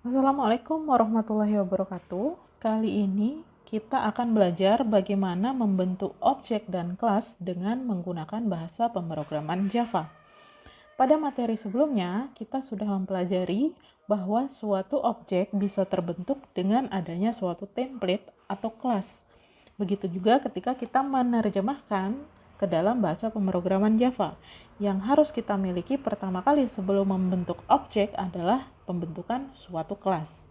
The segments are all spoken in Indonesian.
Assalamualaikum warahmatullahi wabarakatuh. Kali ini kita akan belajar bagaimana membentuk objek dan kelas dengan menggunakan bahasa pemrograman Java. Pada materi sebelumnya, kita sudah mempelajari bahwa suatu objek bisa terbentuk dengan adanya suatu template atau kelas. Begitu juga ketika kita menerjemahkan ke dalam bahasa pemrograman Java. Yang harus kita miliki pertama kali sebelum membentuk objek adalah pembentukan suatu kelas.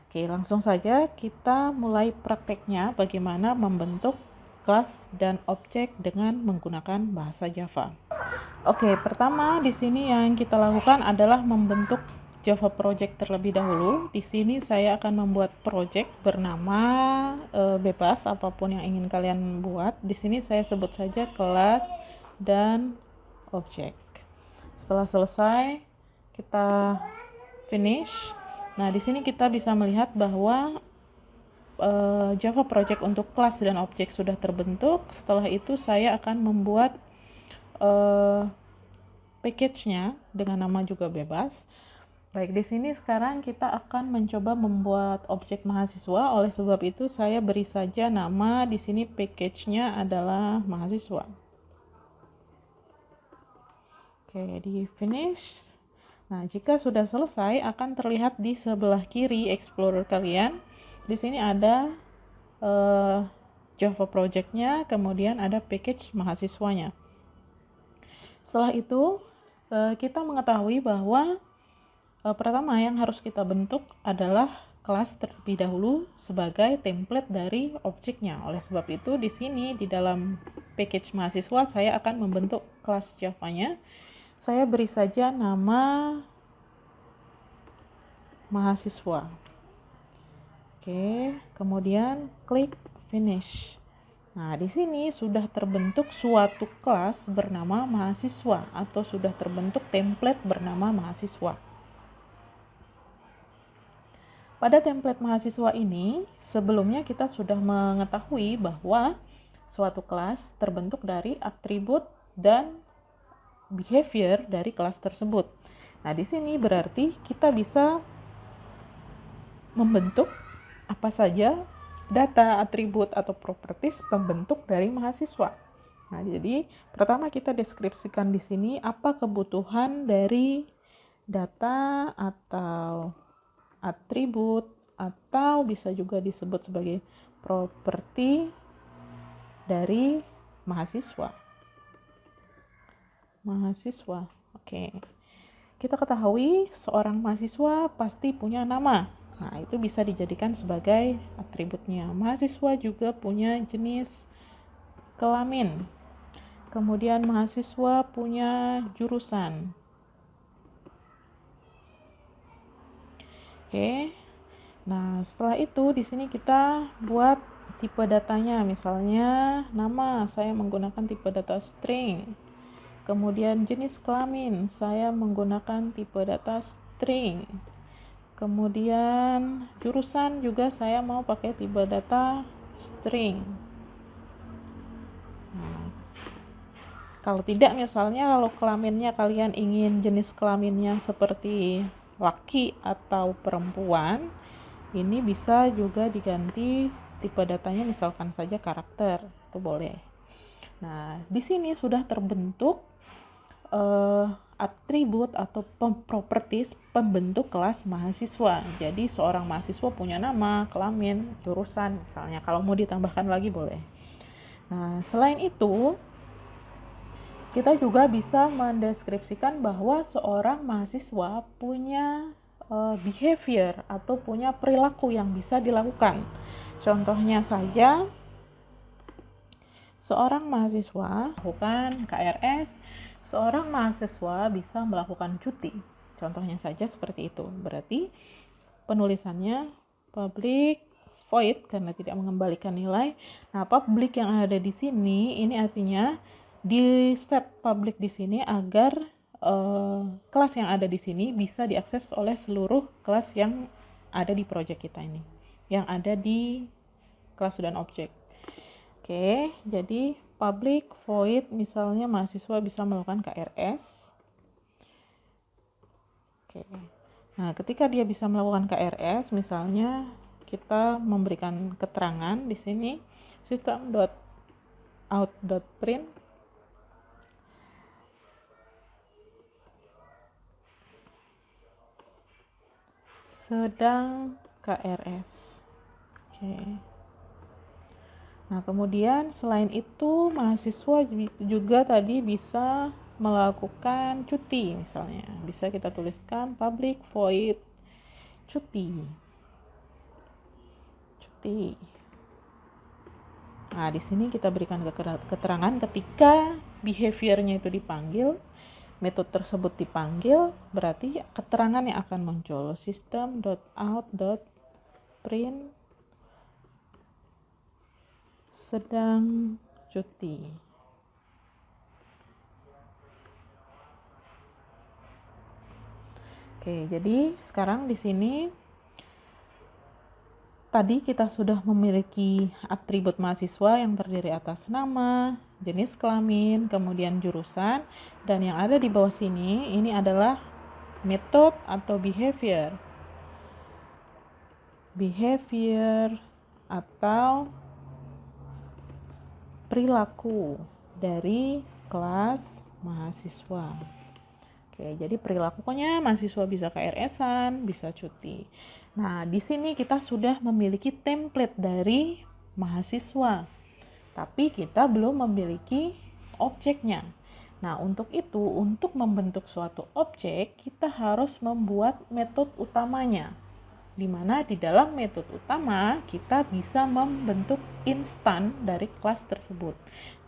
Oke, langsung saja kita mulai prakteknya bagaimana membentuk kelas dan objek dengan menggunakan bahasa Java. Oke, pertama di sini yang kita lakukan adalah membentuk Java project terlebih dahulu. Di sini saya akan membuat project bernama bebas, apapun yang ingin kalian buat. Di sini saya sebut saja kelas dan objek. Setelah selesai, kita finish. Nah, di sini kita bisa melihat bahwa Java project untuk kelas dan objek sudah terbentuk. Setelah itu saya akan membuat package-nya dengan nama juga bebas. Baik, di sini sekarang kita akan mencoba membuat objek mahasiswa. Oleh sebab itu saya beri saja nama di sini package-nya adalah mahasiswa. Oke, di finish. Nah, jika sudah selesai akan terlihat di sebelah kiri Explorer kalian. Di sini ada Java project-nya, kemudian ada package mahasiswanya. Setelah itu kita mengetahui bahwa pertama yang harus kita bentuk adalah kelas terlebih dahulu sebagai template dari objeknya. Oleh sebab itu di sini di dalam package mahasiswa saya akan membentuk kelas Java-nya. Saya beri saja nama mahasiswa. Oke, kemudian klik finish. Nah, di sini sudah terbentuk suatu kelas bernama mahasiswa atau sudah terbentuk template bernama mahasiswa. Pada template mahasiswa ini, sebelumnya kita sudah mengetahui bahwa suatu kelas terbentuk dari atribut dan behavior dari kelas tersebut. Nah, di sini berarti kita bisa membentuk apa saja data, atribut, atau properties pembentuk dari mahasiswa. Nah, jadi pertama kita deskripsikan di sini apa kebutuhan dari data atau atribut atau bisa juga disebut sebagai properti dari mahasiswa. Oke. Kita ketahui seorang mahasiswa pasti punya nama. Nah, itu bisa dijadikan sebagai atributnya. Mahasiswa juga punya jenis kelamin. Kemudian mahasiswa punya jurusan. Oke. Nah, setelah itu di sini kita buat tipe datanya. Misalnya nama, saya menggunakan tipe data string. Kemudian jenis kelamin, saya menggunakan tipe data string. Kemudian jurusan juga saya mau pakai tipe data string. Nah, kalau tidak, misalnya kalau kelaminnya kalian ingin jenis kelaminnya seperti laki atau perempuan, ini bisa juga diganti tipe datanya misalkan saja karakter, itu boleh. Nah, di sini sudah terbentuk atribut atau properties pembentuk kelas mahasiswa. Jadi seorang mahasiswa punya nama, kelamin, jurusan misalnya. Kalau mau ditambahkan lagi boleh. Nah, selain itu kita juga bisa mendeskripsikan bahwa seorang mahasiswa punya behavior atau punya perilaku yang bisa dilakukan. Contohnya saja, seorang mahasiswa melakukan KRS, seorang mahasiswa bisa melakukan cuti. Contohnya saja seperti itu. Berarti penulisannya public void karena tidak mengembalikan nilai. Nah, public yang ada di sini ini artinya di set public di sini agar kelas yang ada di sini bisa diakses oleh seluruh kelas yang ada di project kita ini, yang ada di kelas dan objek. Oke, jadi public void misalnya mahasiswa bisa melakukan KRS. Oke. Nah, ketika dia bisa melakukan KRS, misalnya kita memberikan keterangan di sini system.out.print sedang KRS. Oke. Nah, kemudian selain itu mahasiswa juga tadi bisa melakukan cuti misalnya. Bisa kita tuliskan public void cuti. Cuti. Nah, di sini kita berikan keterangan ketika behavior-nya itu dipanggil, metode tersebut dipanggil, berarti keterangan yang akan muncul system.out.print sedang cuti. Oke, jadi sekarang di sini tadi kita sudah memiliki atribut mahasiswa yang terdiri atas nama, jenis kelamin, kemudian jurusan, dan yang ada di bawah sini ini adalah metode atau behavior. Behavior atau perilaku dari kelas mahasiswa. Oke, jadi perilakunya mahasiswa bisa KRS-an, bisa cuti. Nah, di sini kita sudah memiliki template dari mahasiswa, tapi kita belum memiliki objeknya. Nah, untuk itu, untuk membentuk suatu objek, kita harus membuat metode utamanya, di mana di dalam metode utama kita bisa membentuk instan dari kelas tersebut.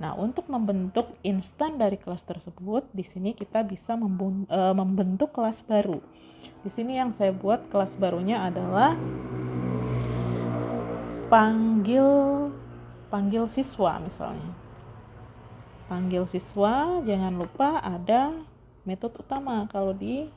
Nah, untuk membentuk instan dari kelas tersebut, di sini kita bisa membentuk kelas baru. Di sini yang saya buat kelas barunya adalah panggil siswa misalnya. Panggil siswa, jangan lupa ada metode utama kalau di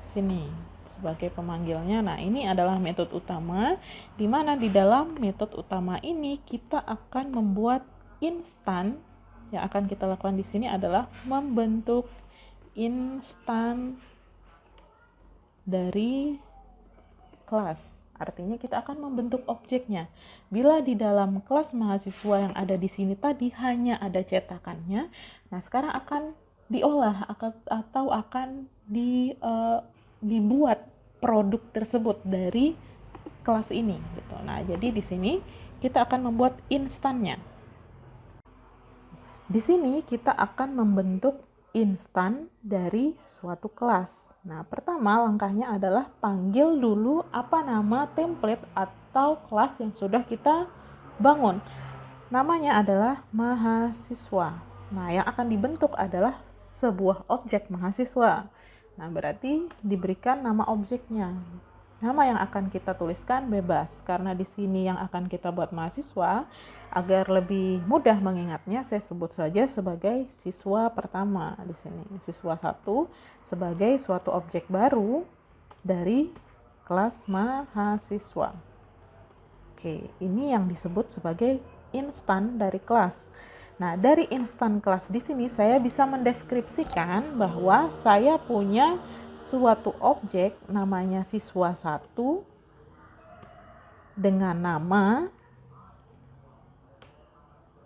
sini sebagai pemanggilnya. Nah, ini adalah metode utama, di mana di dalam metode utama ini kita akan membuat instan. Yang akan kita lakukan di sini adalah membentuk instan dari kelas. Artinya kita akan membentuk objeknya. Bila di dalam kelas mahasiswa yang ada di sini tadi hanya ada cetakannya, nah sekarang akan diolah atau akan dibuat produk tersebut dari kelas ini gitu. Nah, jadi di sini kita akan membuat instannya. Di sini kita akan membentuk instan dari suatu kelas. Nah, pertama langkahnya adalah panggil dulu apa nama template atau kelas yang sudah kita bangun. Namanya adalah mahasiswa. Nah, yang akan dibentuk adalah sebuah objek mahasiswa. Nah, berarti diberikan nama objeknya. Nama yang akan kita tuliskan bebas, karena di sini yang akan kita buat mahasiswa, agar lebih mudah mengingatnya, saya sebut saja sebagai siswa pertama di sini. Siswa 1 sebagai suatu objek baru dari kelas mahasiswa. Oke, ini yang disebut sebagai instan dari kelas. Nah, dari instan kelas di sini saya bisa mendeskripsikan bahwa saya punya suatu objek namanya siswa 1 dengan nama,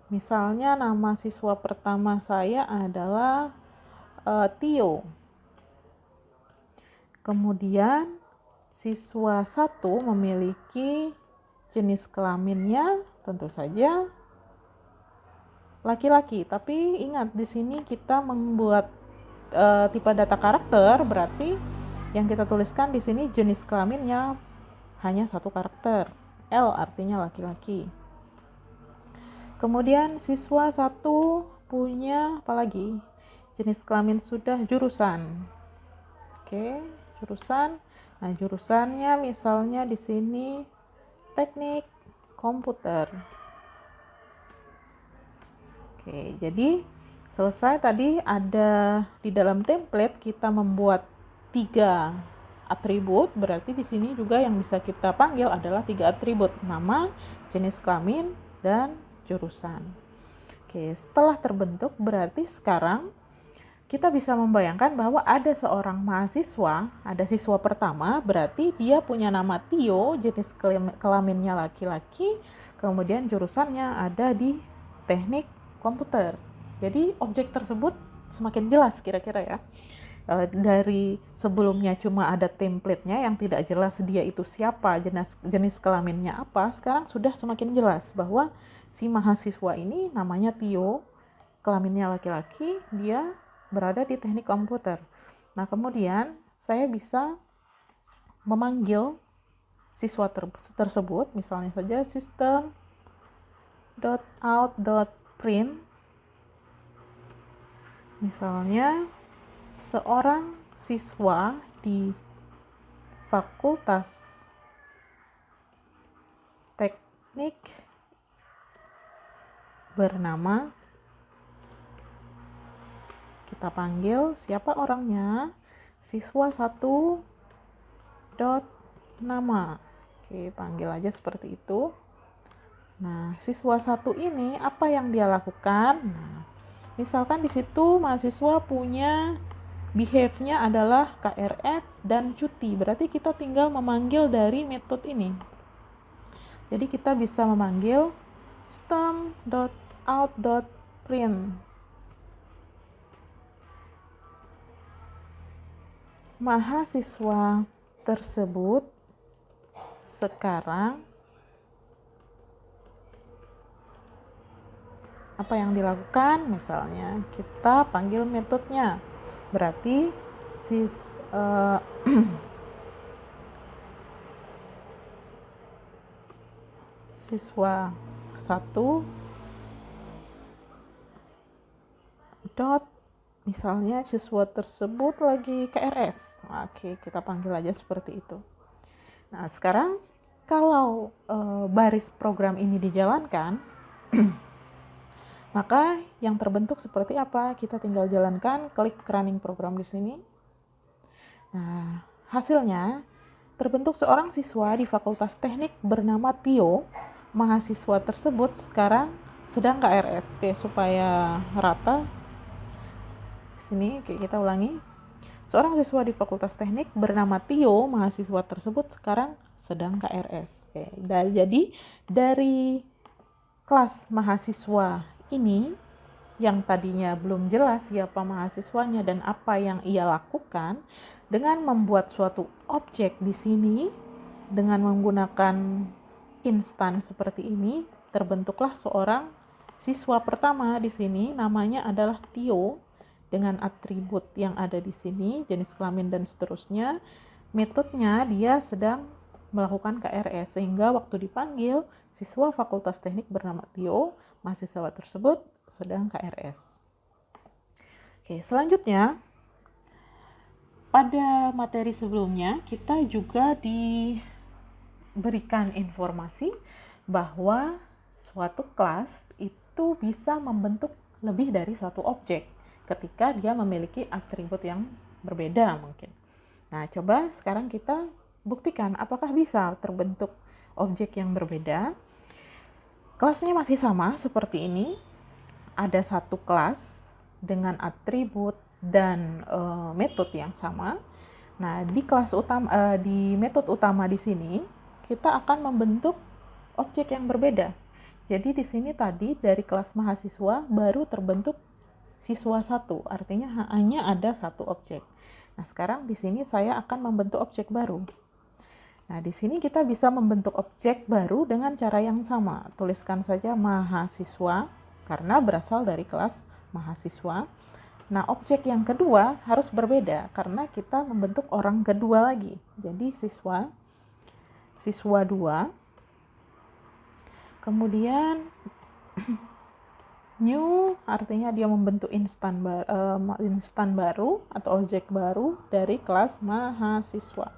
misalnya nama siswa pertama saya adalah Tio. Kemudian siswa 1 memiliki jenis kelaminnya tentu saja laki-laki, tapi ingat di sini kita membuat tipe data karakter, berarti yang kita tuliskan di sini jenis kelaminnya hanya satu karakter, L artinya laki-laki. Kemudian siswa 1 punya apa lagi? Jenis kelamin sudah jurusan. Oke, jurusan. Nah, jurusannya misalnya di sini teknik komputer. Oke, jadi selesai tadi ada di dalam template kita membuat 3 atribut, berarti di sini juga yang bisa kita panggil adalah 3 atribut, nama, jenis kelamin, dan jurusan. Oke, setelah terbentuk berarti sekarang kita bisa membayangkan bahwa ada seorang mahasiswa, ada siswa pertama, berarti dia punya nama Tio, jenis kelaminnya laki-laki, kemudian jurusannya ada di teknik komputer. Jadi objek tersebut semakin jelas kira-kira ya. Dari sebelumnya cuma ada template-nya yang tidak jelas dia itu siapa, jenis kelaminnya apa, sekarang sudah semakin jelas bahwa si mahasiswa ini namanya Tio, kelaminnya laki-laki, dia berada di teknik komputer. Nah, kemudian saya bisa memanggil siswa tersebut, misalnya saja system.out.print, misalnya seorang siswa di Fakultas Teknik bernama, kita panggil siapa orangnya, siswa 1 dot nama. Oke, panggil aja seperti itu. Nah, siswa 1 ini apa yang dia lakukan? Nah, misalkan di situ mahasiswa punya behave-nya adalah KRS dan cuti. Berarti kita tinggal memanggil dari metode ini. Jadi kita bisa memanggil system.out.print. Mahasiswa tersebut sekarang apa yang dilakukan, misalnya kita panggil metodenya, berarti siswa 1 dot, misalnya siswa tersebut lagi KRS. Oke, kita panggil aja seperti itu. Nah, sekarang kalau baris program ini dijalankan, maka yang terbentuk seperti apa? Kita tinggal jalankan, klik running program di sini. Nah, hasilnya terbentuk seorang siswa di Fakultas Teknik bernama Tio. Mahasiswa tersebut sekarang sedang KRS. Oke, supaya rata. Sini kita ulangi. Seorang siswa di Fakultas Teknik bernama Tio, mahasiswa tersebut sekarang sedang KRS. Oke, jadi dari kelas mahasiswa ini yang tadinya belum jelas siapa mahasiswanya dan apa yang ia lakukan, dengan membuat suatu objek di sini dengan menggunakan instan seperti ini, terbentuklah seorang siswa pertama di sini, namanya adalah Tio, dengan atribut yang ada di sini, jenis kelamin dan seterusnya. Metodenya dia sedang melakukan KRS, sehingga waktu dipanggil siswa Fakultas Teknik bernama Tio, mahasiswa tersebut sedang KRS. Oke, selanjutnya pada materi sebelumnya kita juga diberikan informasi bahwa suatu kelas itu bisa membentuk lebih dari satu objek ketika dia memiliki atribut yang berbeda mungkin. Nah, coba sekarang kita buktikan apakah bisa terbentuk objek yang berbeda. Kelasnya masih sama seperti ini. Ada satu kelas dengan atribut dan metode yang sama. Nah, di kelas utama, di metode utama di sini kita akan membentuk objek yang berbeda. Jadi di sini tadi dari kelas mahasiswa baru terbentuk siswa 1, artinya hanya ada satu objek. Nah, sekarang di sini saya akan membentuk objek baru. Nah, di sini kita bisa membentuk objek baru dengan cara yang sama. Tuliskan saja mahasiswa karena berasal dari kelas mahasiswa. Nah, objek yang kedua harus berbeda karena kita membentuk orang kedua lagi. Jadi siswa 2, kemudian new artinya dia membentuk instan baru atau objek baru dari kelas mahasiswa.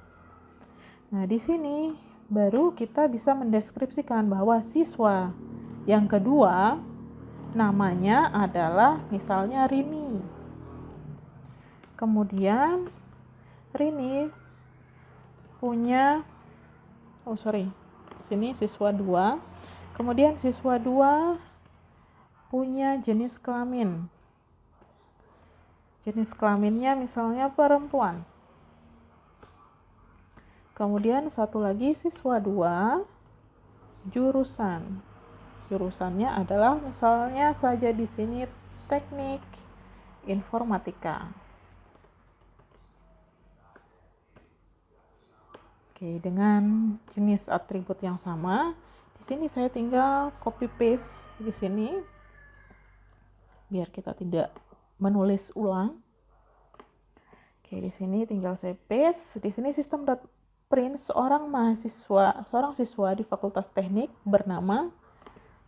Nah, di sini baru kita bisa mendeskripsikan bahwa siswa yang kedua namanya adalah misalnya Rini. Kemudian Rini punya sini siswa 2. Kemudian siswa 2 punya jenis kelamin. jenis kelaminnya misalnya perempuan. Kemudian satu lagi siswa 2, jurusan. Jurusannya adalah misalnya saja di sini teknik informatika. Oke, dengan jenis atribut yang sama, di sini saya tinggal copy paste di sini biar kita tidak menulis ulang. Oke, di sini tinggal saya paste. Di sini system.print seorang siswa di Fakultas Teknik bernama,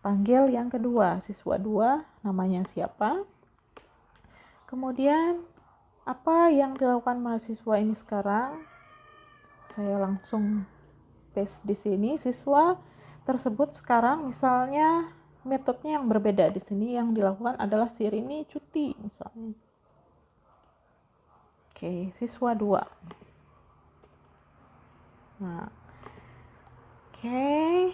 panggil yang kedua, siswa 2, namanya siapa. Kemudian apa yang dilakukan mahasiswa ini sekarang? Saya langsung paste di sini. Siswa tersebut sekarang misalnya metodenya yang berbeda. Di sini yang dilakukan adalah si Rini cuti misalnya. Oke, siswa 2. Nah, oke.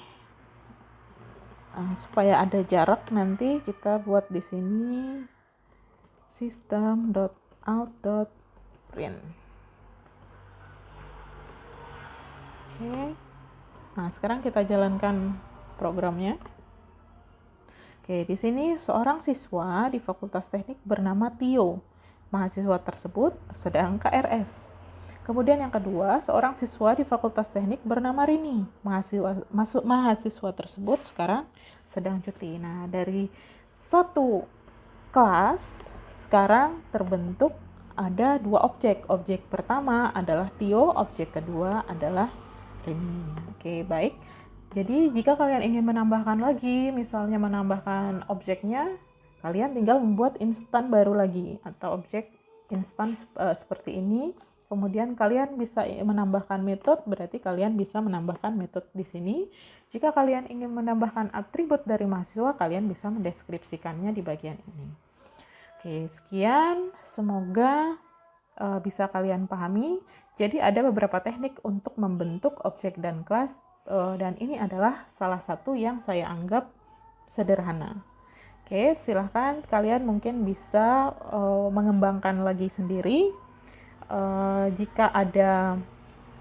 Supaya ada jarak nanti kita buat di sini system.out.print. Oke. Nah, sekarang kita jalankan programnya. Oke, di sini seorang siswa di Fakultas Teknik bernama Tio. Mahasiswa tersebut sedang KRS. Kemudian yang kedua, seorang siswa di Fakultas Teknik bernama Rini. Mahasiswa tersebut sekarang sedang cuti. Nah, dari satu kelas sekarang terbentuk ada 2 objek. Objek pertama adalah Tio, objek kedua adalah Rini. Oke, baik. Jadi jika kalian ingin menambahkan lagi, misalnya menambahkan objeknya, kalian tinggal membuat instan baru lagi atau objek instan seperti ini. Kemudian kalian bisa menambahkan metode, berarti kalian bisa menambahkan metode di sini. Jika kalian ingin menambahkan atribut dari mahasiswa, kalian bisa mendeskripsikannya di bagian ini. Oke, sekian. Semoga bisa kalian pahami. Jadi ada beberapa teknik untuk membentuk objek dan kelas, dan ini adalah salah satu yang saya anggap sederhana. Oke, silahkan kalian mungkin bisa mengembangkan lagi sendiri. Jika ada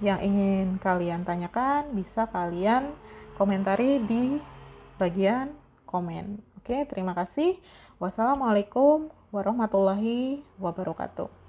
yang ingin kalian tanyakan, bisa kalian komentari di bagian komen. Oke, terima kasih. Wassalamualaikum warahmatullahi wabarakatuh.